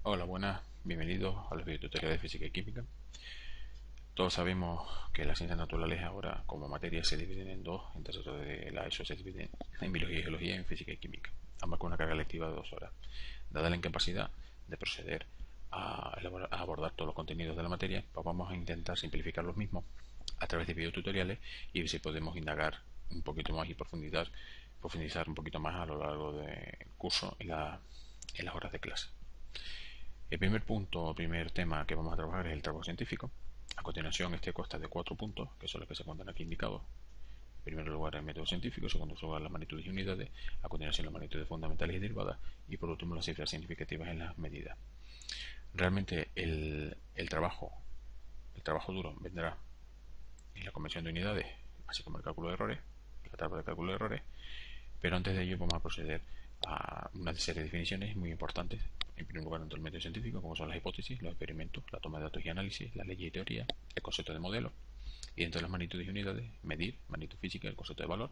Hola, buenas, bienvenidos a los videotutoriales de física y química. Todos sabemos que las ciencias naturales ahora como materia se dividen en dos, entre otros de la ESO se dividen en biología y geología y en física y química, ambas con una carga lectiva de 2 horas. Dada la incapacidad de proceder a abordar todos los contenidos de la materia, pues vamos a intentar simplificar los mismos a través de videotutoriales y ver si podemos indagar un poquito más y profundizar un poquito más a lo largo del curso en las horas de clase. El primer punto, el primer tema que vamos a trabajar es el trabajo científico. A continuación, este consta de 4 puntos, que son los que se encuentran aquí indicados. En primer lugar, el método científico. En segundo lugar, las magnitudes y unidades. A continuación, las magnitudes fundamentales y derivadas. Y por último, las cifras significativas en las medidas. Realmente, el trabajo duro vendrá en la conversión de unidades, así como el cálculo de errores, la tabla de cálculo de errores. Pero antes de ello, vamos a proceder a una serie de definiciones muy importantes. En primer lugar, dentro del método científico, como son las hipótesis, los experimentos, la toma de datos y análisis, la ley y teoría, el concepto de modelo, y dentro de las magnitudes y unidades, medir, magnitud física, el concepto de valor,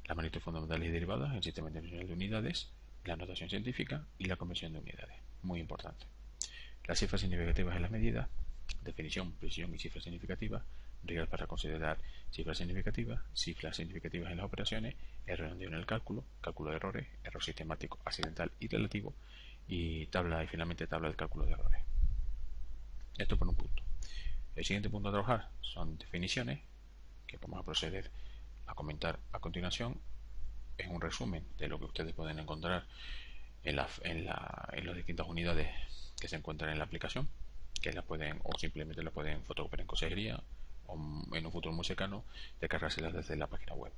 las magnitudes fundamentales y derivadas, el sistema internacional de unidades, la notación científica y la conversión de unidades. Muy importante. Las cifras significativas en las medidas, definición, precisión y cifras significativas, reglas para considerar cifras significativas en las operaciones, error en el cálculo, cálculo de errores, error sistemático, accidental y relativo, y finalmente tabla del cálculo de errores. Esto por un punto. El siguiente punto a trabajar son definiciones, que vamos a proceder a comentar a continuación. Es un resumen de lo que ustedes pueden encontrar en las distintas unidades que se encuentran en la aplicación, que las pueden o simplemente las pueden fotocopiar en consejería o en un futuro muy cercano descargárselas desde la página web.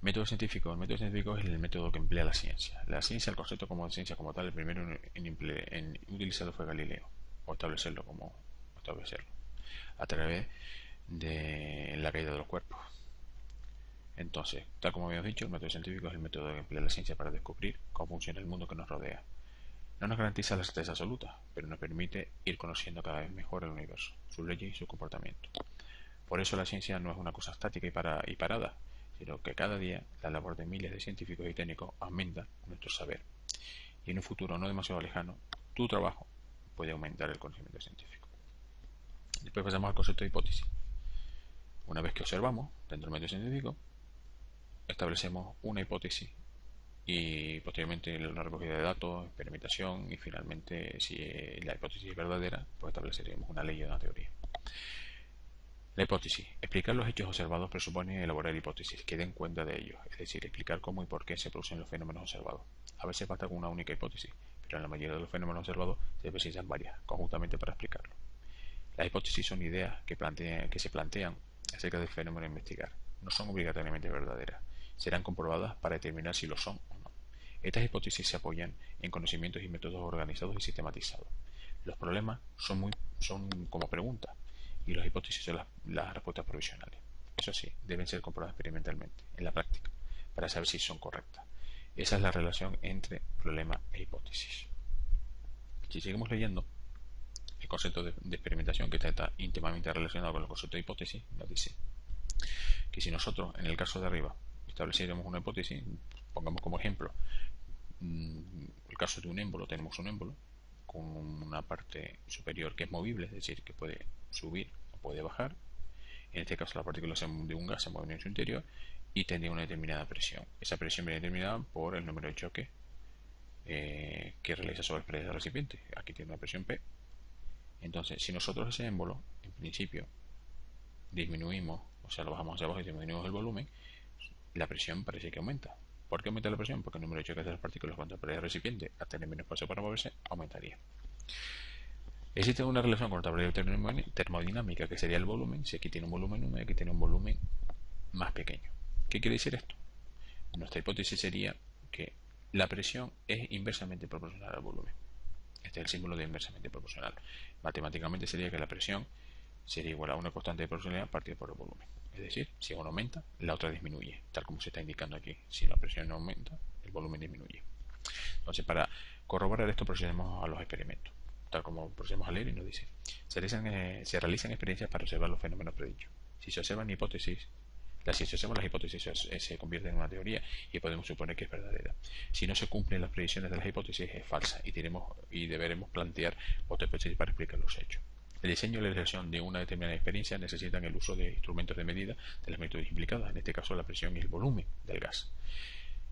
Método científico. El método científico es el método que emplea la ciencia. La ciencia, el concepto como ciencia como tal, el primero en utilizarlo fue Galileo, o establecerlo a través de la caída de los cuerpos. Entonces, tal como habíamos dicho, el método científico es el método que emplea la ciencia para descubrir cómo funciona el mundo que nos rodea. No nos garantiza la certeza absoluta, pero nos permite ir conociendo cada vez mejor el universo, sus leyes y su comportamiento. Por eso la ciencia no es una cosa estática y parada, sino que cada día la labor de miles de científicos y técnicos aumenta nuestro saber. Y en un futuro no demasiado lejano, tu trabajo puede aumentar el conocimiento científico. Después pasamos al concepto de hipótesis. Una vez que observamos dentro del método científico, establecemos una hipótesis y posteriormente una recogida de datos, experimentación y finalmente, si la hipótesis es verdadera, pues estableceremos una ley o una teoría. La hipótesis. Explicar los hechos observados presupone elaborar hipótesis que den cuenta de ellos, es decir, explicar cómo y por qué se producen los fenómenos observados. A veces basta con una única hipótesis, pero en la mayoría de los fenómenos observados se precisan varias, conjuntamente para explicarlo. Las hipótesis son ideas que se plantean acerca del fenómeno a investigar. No son obligatoriamente verdaderas. Serán comprobadas para determinar si lo son o no. Estas hipótesis se apoyan en conocimientos y métodos organizados y sistematizados. Los problemas son como preguntas y las hipótesis son las respuestas provisionales. Eso sí, deben ser comprobadas experimentalmente, en la práctica, para saber si son correctas. Esa es la relación entre problema e hipótesis. Si seguimos leyendo, el concepto de experimentación, que está íntimamente relacionado con el concepto de hipótesis, nos dice que si nosotros, en el caso de arriba, estableciéramos una hipótesis, pongamos como ejemplo el caso de un émbolo, tenemos un émbolo con una parte superior que es movible, es decir, que puede subir o puede bajar. En este caso, las partículas de un gas se mueven en su interior y tendría una determinada presión. Esa presión viene determinada por el número de choques que realiza sobre el pared del recipiente. Aquí tiene una presión P. Entonces, si nosotros ese émbolo, en principio, disminuimos, o sea, lo bajamos hacia abajo y disminuimos el volumen, la presión parece que aumenta. ¿Por qué aumenta la presión? Porque el número de choques de las partículas contra el pared del recipiente, al tener menos espacio para moverse, aumentaría. Existe una relación con la tabla termodinámica, que sería el volumen. Si aquí tiene un volumen 1 y aquí tiene un volumen más pequeño. ¿Qué quiere decir esto? Nuestra hipótesis sería que la presión es inversamente proporcional al volumen. Este es el símbolo de inversamente proporcional. Matemáticamente sería que la presión sería igual a una constante de proporcionalidad partida por el volumen. Es decir, si una aumenta, la otra disminuye, tal como se está indicando aquí. Si la presión no aumenta, el volumen disminuye. Entonces, para corroborar esto, procedemos a los experimentos, tal como procedemos a leer y nos dice: se realizan experiencias para observar los fenómenos predichos. Si se observan hipótesis, Si hacemos las hipótesis se convierte en una teoría y podemos suponer que es verdadera. Si no se cumplen las predicciones de las hipótesis es falsa y deberemos plantear otra hipótesis para explicar los hechos. El diseño y la realización de una determinada experiencia necesitan el uso de instrumentos de medida de las magnitudes implicadas, en este caso la presión y el volumen del gas.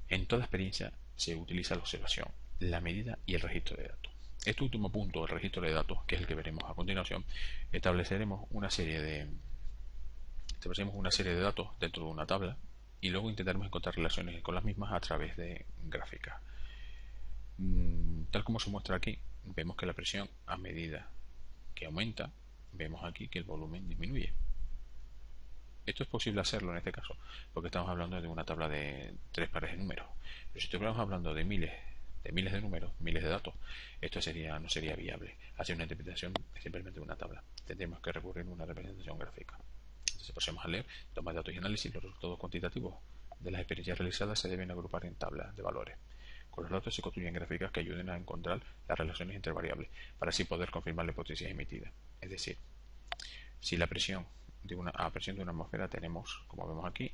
En toda experiencia se utiliza la observación, la medida y el registro de datos. Este último punto, el registro de datos, que es el que veremos a continuación, estableceremos una serie de datos dentro de una tabla y luego intentaremos encontrar relaciones con las mismas a través de gráficas. Tal como se muestra aquí, vemos que la presión, a medida que aumenta, vemos aquí que el volumen disminuye. Esto es posible hacerlo en este caso porque estamos hablando de una tabla de 3 pares de números, pero si estuviéramos hablando de miles de números, miles de datos, esto no sería viable hacer una interpretación simplemente de una tabla. Tendremos que recurrir a una representación gráfica. Entonces pasemos a leer: toma de datos y análisis. Los resultados cuantitativos de las experiencias realizadas se deben agrupar en tablas de valores. Con los datos se construyen gráficas que ayuden a encontrar las relaciones entre variables para así poder confirmar la hipótesis emitida. Es decir, si la presión de una atmósfera tenemos, como vemos aquí,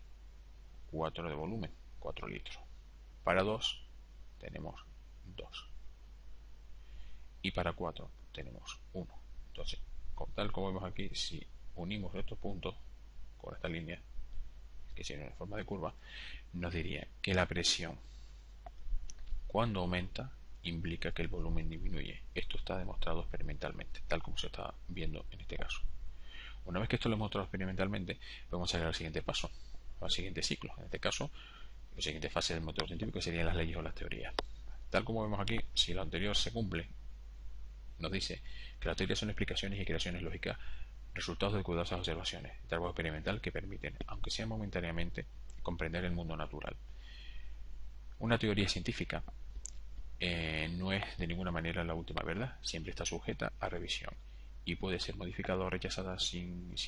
4 de volumen, 4 litros. Para 2 tenemos 2. Y para 4 tenemos 1. Entonces, tal como vemos aquí, si unimos estos puntos con esta línea, que tiene una forma de curva, nos diría que la presión, cuando aumenta, implica que el volumen disminuye. Esto está demostrado experimentalmente, tal como se está viendo en este caso. Una vez que esto lo hemos mostrado experimentalmente, vamos a ir al siguiente paso, al siguiente ciclo. En este caso, la siguiente fase del método científico serían las leyes o las teorías. Tal como vemos aquí, si lo anterior se cumple, nos dice que las teorías son explicaciones y creaciones lógicas, resultados de cuidadosas observaciones, trabajo experimental que permiten, aunque sea momentáneamente, comprender el mundo natural. Una teoría científica no es de ninguna manera la última verdad, siempre está sujeta a revisión y puede ser modificada o rechazada si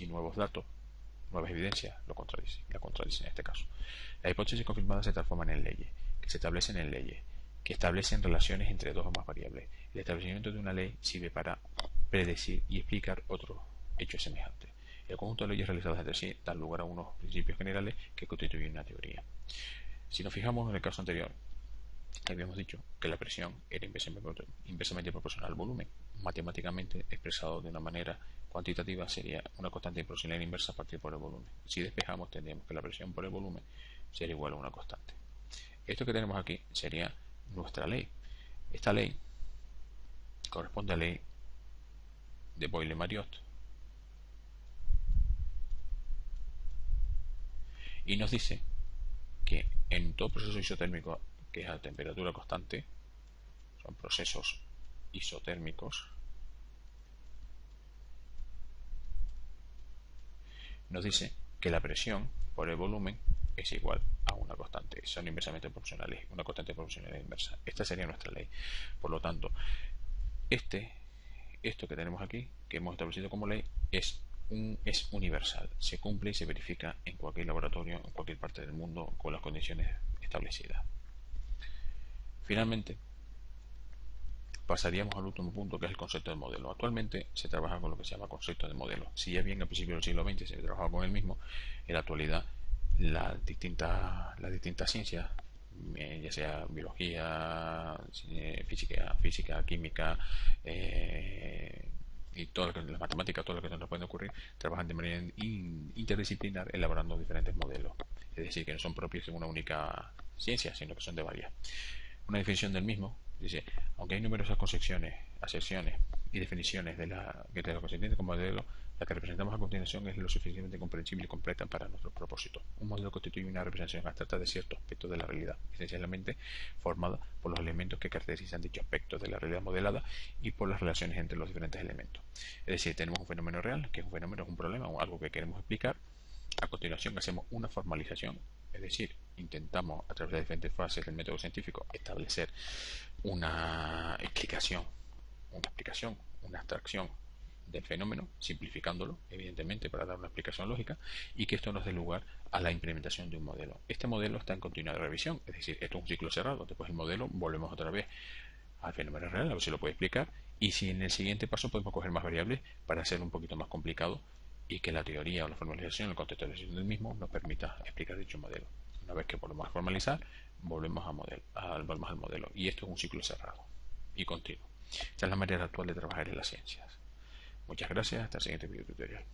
nuevos datos, nuevas evidencias la contradicen en este caso. Las hipótesis confirmadas se transforman en leyes, que se establecen en leyes, que establecen relaciones entre dos o más variables. El establecimiento de una ley sirve para predecir y explicar otros hechos semejantes. El conjunto de leyes realizadas entre sí dan lugar a unos principios generales que constituyen una teoría. Si nos fijamos en el caso anterior, habíamos dicho que la presión era inversamente proporcional al volumen. Matemáticamente expresado de una manera cuantitativa sería una constante proporcional inversa a partir por el volumen. Si despejamos, tendríamos que la presión por el volumen sería igual a una constante. Esto que tenemos aquí sería nuestra ley. Esta ley corresponde a la ley de Boyle-Mariotte y nos dice que en todo proceso isotérmico que es a temperatura constante, son procesos isotérmicos, nos dice que la presión por el volumen es igual a una constante, son inversamente proporcionales, una constante proporcional inversa. Esta sería nuestra ley. Por lo tanto, esto que tenemos aquí, que hemos establecido como ley, es universal, se cumple y se verifica en cualquier laboratorio, en cualquier parte del mundo, con las condiciones establecidas. Finalmente, pasaríamos al último punto, que es el concepto de modelo. Actualmente se trabaja con lo que se llama concepto de modelo. Si ya bien a principios del siglo XX se trabajaba con el mismo, en la actualidad las distintas ciencias, ya sea biología, física, química, y todo las matemáticas, todo lo que nos puede ocurrir, trabajan de manera interdisciplinar elaborando diferentes modelos. Es decir, que no son propios de una única ciencia, sino que son de varias. Una definición del mismo dice: aunque hay numerosas concepciones, acepciones y definiciones de lo que se entiende como modelo, la que representamos a continuación es lo suficientemente comprensible y completa para nuestro propósito. Un modelo constituye una representación abstracta de ciertos aspectos de la realidad, esencialmente formada por los elementos que caracterizan dicho aspecto de la realidad modelada y por las relaciones entre los diferentes elementos. Es decir, tenemos un fenómeno real, que es un fenómeno, es un problema o algo que queremos explicar. A continuación hacemos una formalización, es decir, intentamos a través de diferentes fases del método científico establecer una explicación, una abstracción del fenómeno, simplificándolo, evidentemente, para dar una explicación lógica, y que esto nos dé lugar a la implementación de un modelo. Este modelo está en continua revisión, es decir, esto es un ciclo cerrado. Después del modelo volvemos otra vez al fenómeno real, a ver si lo puede explicar, y si en el siguiente paso podemos coger más variables para hacer un poquito más complicado y que la teoría o la formalización, el contextualización del mismo nos permita explicar dicho modelo. Una vez que volvemos a formalizar, volvemos al modelo, y esto es un ciclo cerrado y continuo. Esta es la manera actual de trabajar en las ciencias. Muchas gracias, hasta el siguiente video tutorial.